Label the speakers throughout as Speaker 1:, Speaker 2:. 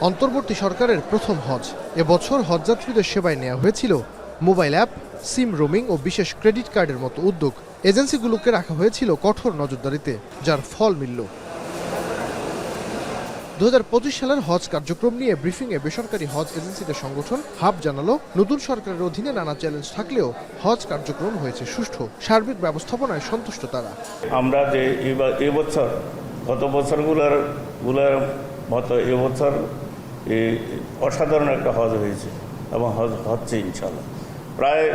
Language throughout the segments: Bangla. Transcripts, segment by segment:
Speaker 1: অন্তর্বর্তী সরকারের প্রথম হজ। এবছর হজযাত্রীদের সেবায় নেওয়া হয়েছিল মোবাইল অ্যাপ, সিম রোমিং ও বিশেষ ক্রেডিট কার্ডের মতো উদ্যোগ। এজেন্সিগুলোকে রাখা হয়েছিল কঠোর নজরদারিতে, যার ফল মিলল। 2025 সালের হজ কার্যক্রম নিয়ে ব্রিফিংয়ে বেসরকারি হজ এজেন্সিদের সংগঠন হাব জানালো, নতুন সরকারের অধীনে নানা চ্যালেঞ্জ থাকলেও হজ কার্যক্রম হয়েছে সুষ্ঠু, সার্বিক ব্যবস্থাপনায় সন্তুষ্ট তারা।
Speaker 2: আমরা যে এবছর গত বছরগুলোর মতো এবছর অসাধারণ একটা হজ হয়েছে এবং হজ হচ্ছে ইনশাল্লাহ। প্রায়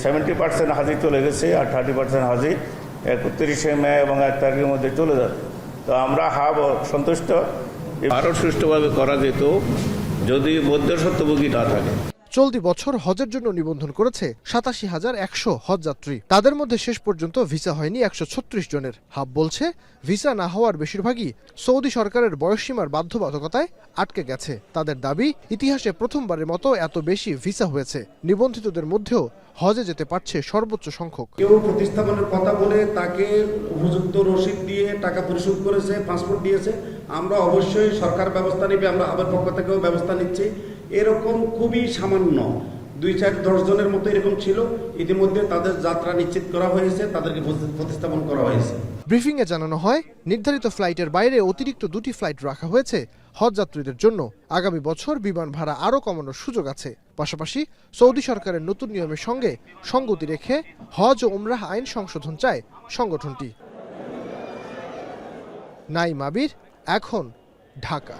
Speaker 2: 70% হাজি চলে গেছে আর 30% হাজি 31শে মে এবং 1 তারিখের মধ্যে চলে যাবে। তো আমরা সন্তুষ্ট। আরও সুষ্ঠুভাবে করা যেত যদি মধ্যস্বত্বভোগী না থাকে।
Speaker 1: চলতি বছর হজের জন্য নিবন্ধন করেছে 87,100 হজযাত্রী। তাদের মধ্যে শেষ পর্যন্ত ভিসা হয়নি 136 জনের। হাব বলছে, ভিসা না হওয়ার বেশিরভাগই সৌদি সরকারের বয়সসীমার বাধ্যবাধকতায় আটকে গেছে। তাদের দাবি, ইতিহাসে প্রথমবারের মতো এত বেশি ভিসা হয়েছে। নিবন্ধিতদের মধ্যেও হজে যেতে পারছে সর্বোচ্চ সংখ্যক।
Speaker 3: কেউ প্রতিস্থাপনের কথা বলে তাকে উপযুক্ত রসিদ দিয়ে টাকা পরিশোধ করেছে, পাসপোর্ট দিয়েছে। আমরা অবশ্যই সরকার ব্যবস্থা নেবে, আমরা হাবের পক্ষ থেকেও ব্যবস্থা নিচ্ছি। এরকম খুবই সামান্য 2-4-10 জনের মতো এরকম ছিল। ইতিমধ্যে তাদের যাত্রা নিশ্চিত করা হয়েছে, তাদেরকে প্রতিস্থাপন করা হয়েছে।
Speaker 1: ব্রিফিংয়ে জানানো হয়, নির্ধারিত ফ্লাইটের বাইরে অতিরিক্ত 2টি ফ্লাইট রাখা হয়েছে হজযাত্রীদের জন্য। আগামী বছর বিমান ভাড়া আরও কমানোর সুযোগ আছে। পাশাপাশি সৌদি সরকারের নতুন নিয়মের সঙ্গে সঙ্গতি রেখে হজ ও উমরাহ আইন সংশোধন চায় সংগঠনটি। নাইম আবির, এখন, ঢাকা।